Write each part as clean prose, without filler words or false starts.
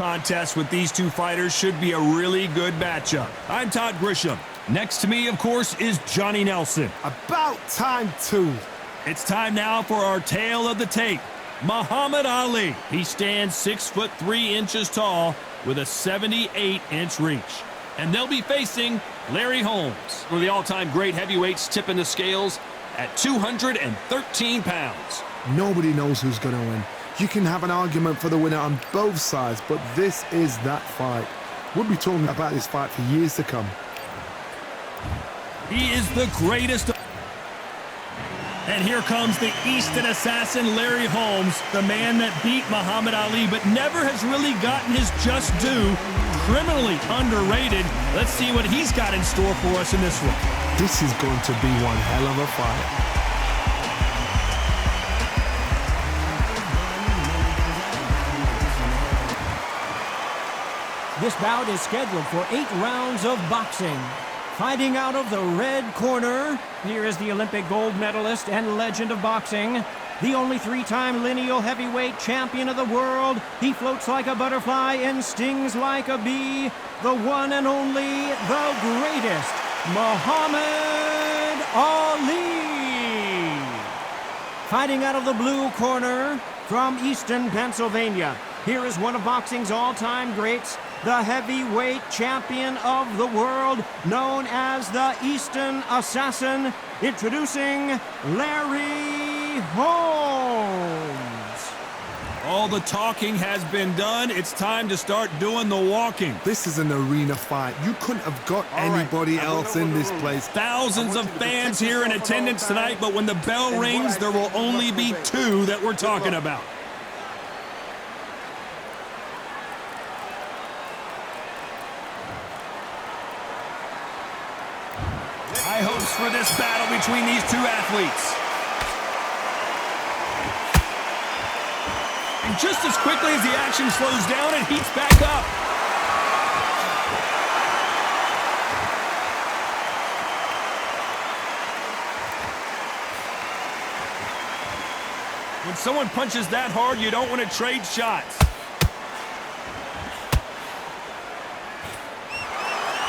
Contest with these two fighters should be a really good matchup. I'm Todd Grisham. Next to me, of course, is Johnny Nelson. About time, too. It's time now for our tale of the tape. Muhammad Ali. He stands 6'3" tall with a 78-inch reach. And they'll be facing Larry Holmes. One of the all-time great heavyweights tipping the scales at 213 pounds. Nobody knows who's going to win. You can have an argument for the winner on both sides, but this is that fight. We'll be talking about this fight for years to come. He is the greatest. And here comes the Easton assassin, Larry Holmes, the man that beat Muhammad Ali but never has really gotten his just due. Criminally underrated. Let's see what he's got in store for us in this one. This is going to be one hell of a fight. This bout is scheduled for 8 rounds of boxing. Fighting out of the red corner, here is the Olympic gold medalist and legend of boxing, the only 3-time lineal heavyweight champion of the world. He floats like a butterfly and stings like a bee. The one and only, the greatest, Muhammad Ali. Fighting out of the blue corner from Easton, Pennsylvania, here is one of boxing's all-time greats, the heavyweight champion of the world, known as the Easton Assassin, introducing Larry Holmes. All the talking has been done. It's time to start doing the walking. This is an arena fight. You couldn't have got anybody else in this place. Thousands of fans here in attendance tonight, but when the bell rings, there will only be 2 that we're talking about. High hopes for this battle between these 2 athletes. And just as quickly as the action slows down, it heats back up. When someone punches that hard, you don't want to trade shots.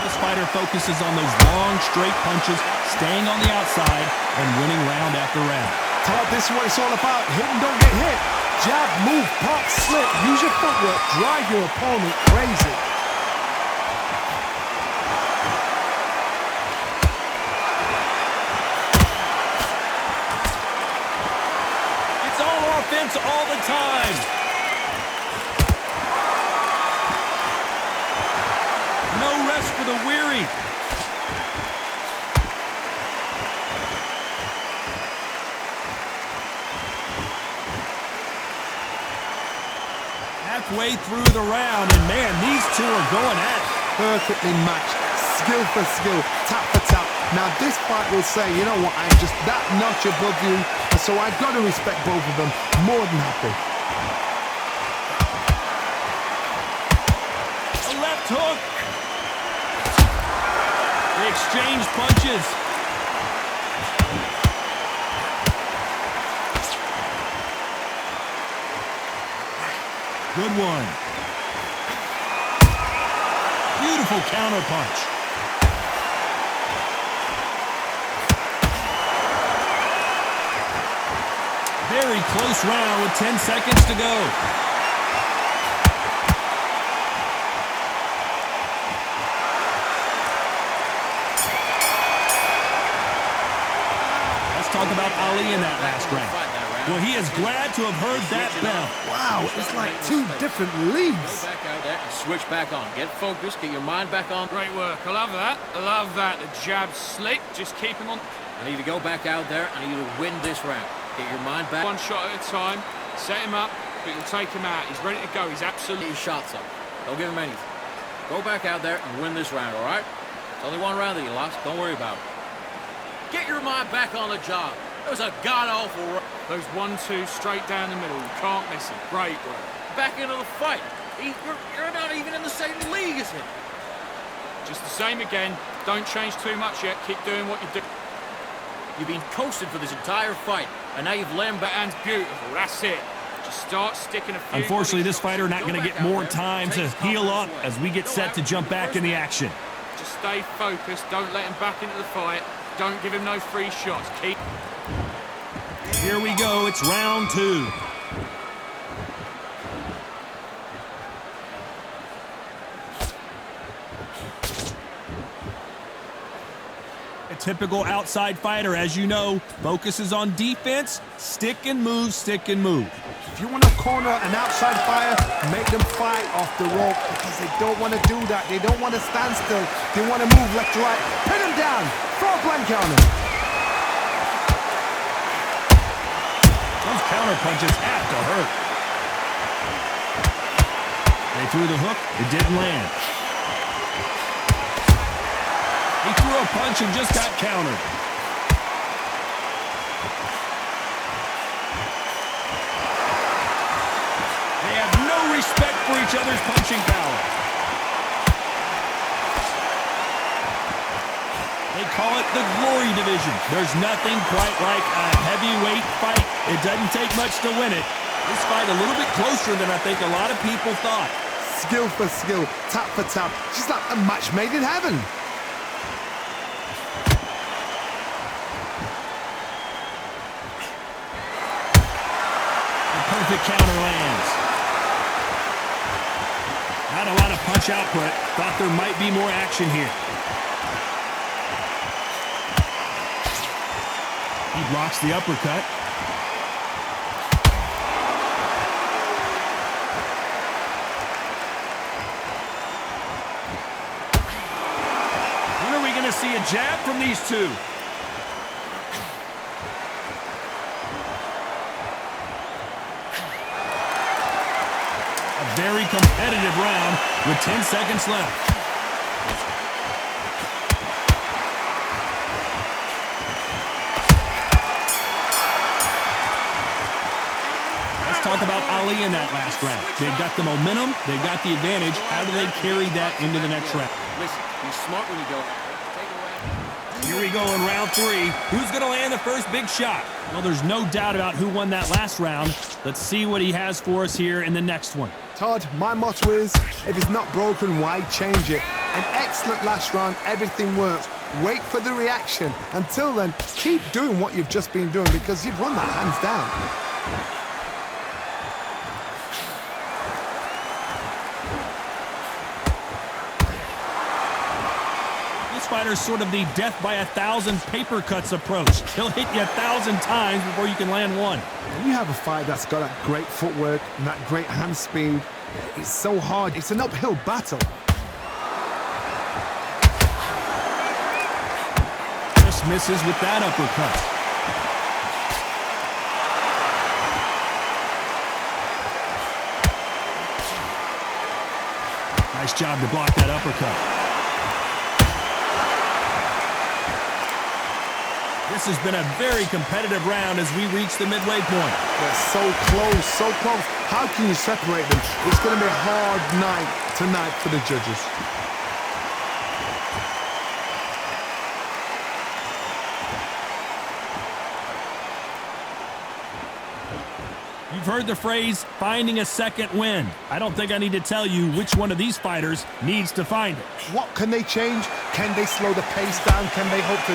This fighter focuses on those long, straight punches, staying on the outside, and winning round after round. Todd, this is what it's all about. Hit and don't get hit. Jab, move, pop, slip. Use your footwork. Drive your opponent crazy. It's all offense all the time. No rest for the weary. Halfway through the round, and man, these 2 are going at it. Perfectly matched. Skill for skill. Tap for tap. Now this fight will say, you know what, I'm just that notch above you, and so I've got to respect both of them. More than happy. A left hook. They exchange punches. Good one. Beautiful counter punch. Very close round with 10 seconds to go. Talk about Ali in that last round. Well, he is glad to have heard that bell. Wow, it's like 2 different leagues. Go back out there and switch back on. Get focused, get your mind back on. Great work. I love that. I love that. The jab slick. Just keep him on. I need to go back out there. I need you to win this round. Get your mind back. One shot at a time. Set him up, but you'll take him out. He's ready to go. He's absolutely... Get your shots up. Don't give him anything. Go back out there and win this round, all right? It's only 1 round that you lost. Don't worry about it. Get your mind back on the job. It was a god-awful run. Those 1-2 straight down the middle. You can't miss it. Great work. Back into the fight. You're not even in the same league as him. Just the same again. Don't change too much yet. Keep doing what you do. You've been coasted for this entire fight, and now you've lamb back. Hand's beautiful. That's it. Just start sticking a few. Unfortunately, this body shots. fighter not Go going to back get out more there. time to Take heal confidence up away. as we get Go set to out jump back in the action. Just stay focused. Don't let him back into the fight. Don't give him no free shots. Keep. Here we go. It's round 2. A typical outside fighter, as you know, focuses on defense, stick and move, stick and move. If you want to corner an outside fire, make them fight off the rope because they don't want to do that. They don't want to stand still. They want to move left to right. Pin them down. Throw a blanket on them. Those counter punches have to hurt. They threw the hook. It didn't land. He threw a punch and just got countered. They have no respect for each other's punching power. They call it the Glory Division. There's nothing quite like a heavyweight fight. It doesn't take much to win it. This fight a little bit closer than I think a lot of people thought. Skill for skill, tap for tap. Just like a match made in heaven. Perfect counter lands. Not a lot of punch output. Thought there might be more action here. He blocks the uppercut. When are we going to see a jab from these two? Very competitive round with 10 seconds left. Let's talk about Ali in that last round. They've got the momentum. They've got the advantage. How do they carry that into the next round? Listen, be smart when you go. Here we go in round 3. Who's going to land the first big shot? Well, there's no doubt about who won that last round. Let's see what he has for us here in the next one. Todd, my motto is, if it's not broken, why change it? An excellent last round, everything works. Wait for the reaction. Until then, keep doing what you've just been doing because you've won that hands down. This fighter's sort of the death by 1,000 paper cuts approach. He'll hit you 1,000 times before you can land one. When you have a fight that's got that great footwork and that great hand speed, it's so hard. It's an uphill battle. Just misses with that uppercut. Nice job to block that uppercut. This has been a very competitive round as we reach the midway point. They're so close, so close. How can you separate them? It's going to be a hard night tonight for the judges. You've heard the phrase, finding a second wind. I don't think I need to tell you which one of these fighters needs to find it. What can they change? Can they slow the pace down? Can they hope to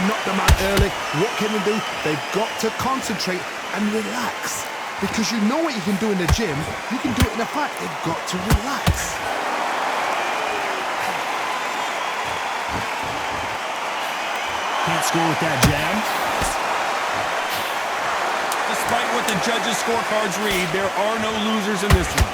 knock them out early? What can they do? They've got to concentrate and relax. Because you know what you can do in the gym, you can do it in a fight. They've got to relax. Can't score with that jab. Despite what the judges' scorecards read, there are no losers in this one.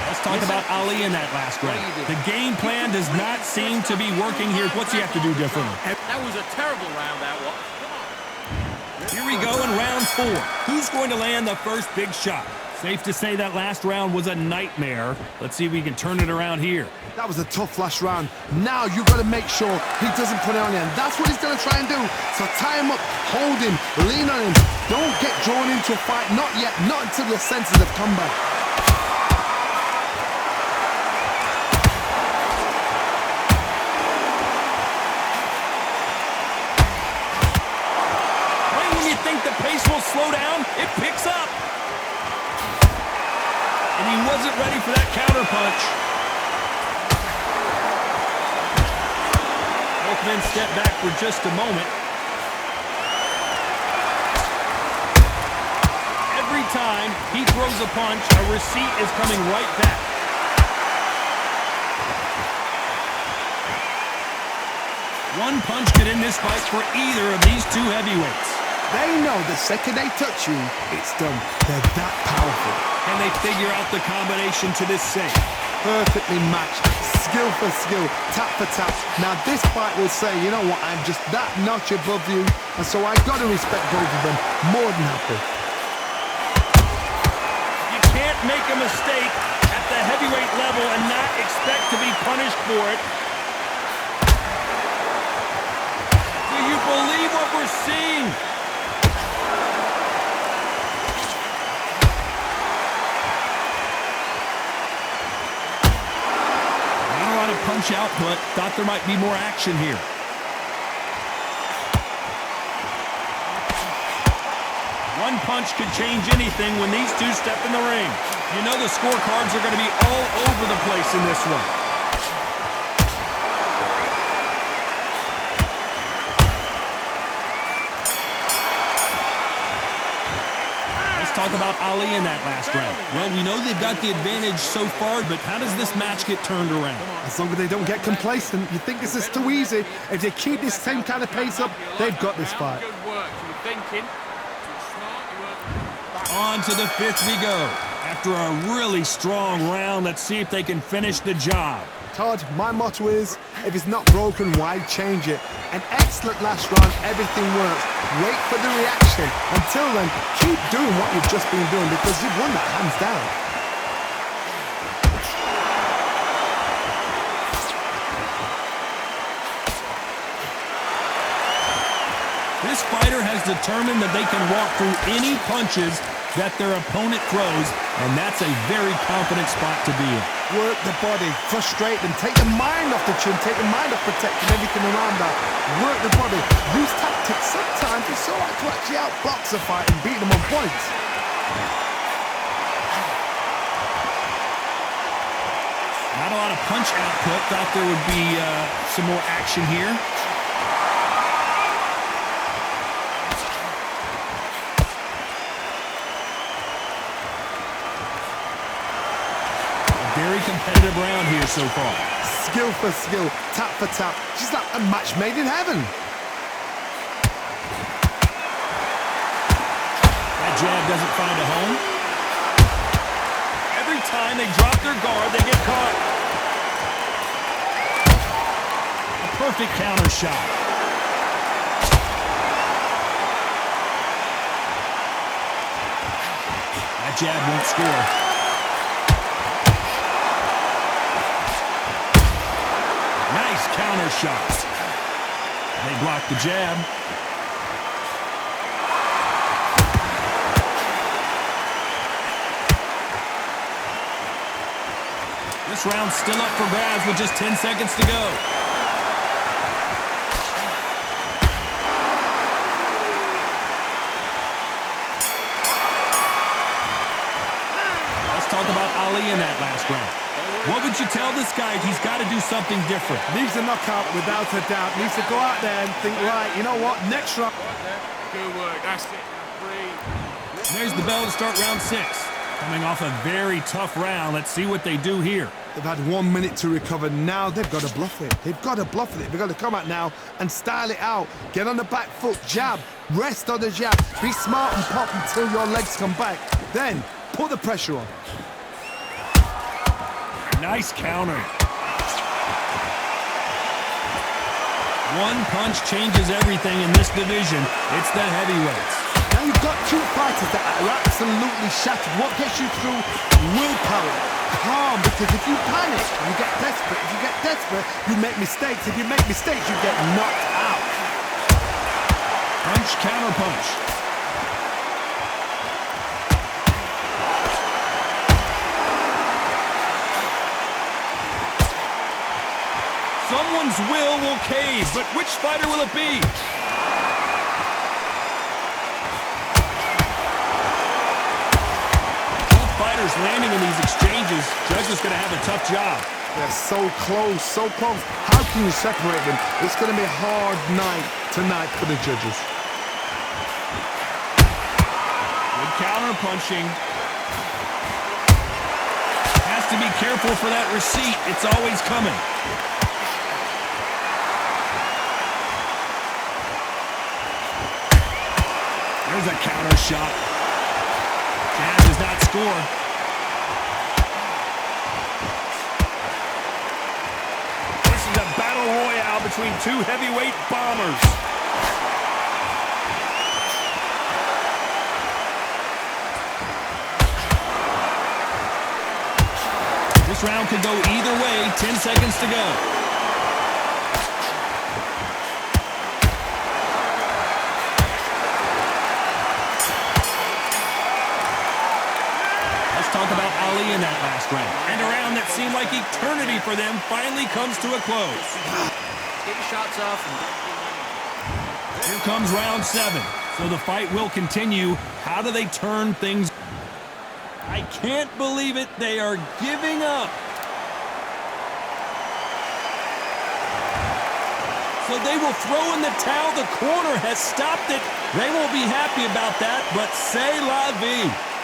Let's talk about Ali in that last round. The game plan does not seem to be working here. What's he have to do differently? That was a terrible round, that was. Here we go in round 4. Who's going to land the first big shot? Safe to say that last round was a nightmare. Let's see if we can turn it around here. That was a tough last round. Now you've got to make sure he doesn't put it on you. And that's what he's going to try and do. So tie him up, hold him, lean on him. Don't get drawn into a fight. Not yet. Not until your senses have come back. will slow down. It picks up. And he wasn't ready for that counter punch. Both men step back for just a moment. Every time he throws a punch, a receipt is coming right back. One punch could end this fight for either of these two heavyweights. They know the second they touch you, it's done. They're that powerful. Can they figure out the combination to this safe? Perfectly matched, skill for skill, tap for tap. Now this fight will say, you know what, I'm just that notch above you, and so I got to respect both of them more than happy. You can't make a mistake at the heavyweight level and not expect to be punished for it. Do you believe what we're seeing? Punch output, thought there might be more action here. One punch could change anything when these two step in the ring. You know the scorecards are going to be all over the place in this one. Talk about Ali in that last round. Well, we know they've got the advantage so far, but how does this match get turned around? As long as they don't get complacent, you think this is too easy. If they keep this same kind of pace up, they've got this fight. Good work. You were thinking. On to the fifth we go. After a really strong round, let's see if they can finish the job. Todd, my motto is, if it's not broken, why change it? An excellent last round, everything works. Wait for the reaction. Until then, keep doing what you've just been doing because you've won that hands down. This fighter has determined that they can walk through any punches that their opponent throws, and that's a very confident spot to be in. Work the body, frustrate them, take the mind off the chin, take the mind off protecting everything around that. Work the body, use tactics. Sometimes it's so hard to actually outbox a fight and beat them on points. Not a lot of punch output. Thought there would be some more action here. Very competitive round here so far. Skill for skill, tap for tap. Just like a match made in heaven. That jab doesn't find a home. Every time they drop their guard, they get caught. A perfect counter shot. That jab won't score. Counter shots. They block the jab. This round's still up for grabs with just 10 seconds to go. Let's talk about Ali in that last round. What would you tell this guy? He's got to do something different. Needs a knockout without a doubt. Needs to go out there and think, right, you know what, next round. Good work. That's it. Breathe. There's the bell to start round 6. Coming off a very tough round. Let's see what they do here. They've had 1 minute to recover. Now they've got to bluff it. They've got to bluff it. They've got to come out now and style it out. Get on the back foot, jab, rest on the jab. Be smart and pop until your legs come back. Then put the pressure on. Nice counter. One punch changes everything in this division. It's the heavyweights. Now you've got two fighters that are absolutely shattered. What gets you through? Willpower. Calm, because if you panic, you get desperate. If you get desperate, you make mistakes. If you make mistakes, you get knocked out. Punch, counter punch. Someone's will cave, but which fighter will it be? Judges going to have a tough job. They're so close, so close. How can you separate them? It's going to be a hard night tonight for the judges. Good counter punching. Has to be careful for that receipt. It's always coming. There's a counter shot. Jazz does not score. This is a battle royale between two heavyweight bombers. This round could go either way. 10 seconds to go. Talk about Ali in that last round. And a round that seemed like eternity for them finally comes to a close. Get your shots off. Here comes round 7. So the fight will continue. How do they turn things? I can't believe it. They are giving up. So they will throw in the towel. The corner has stopped it. They won't be happy about that, but c'est la vie.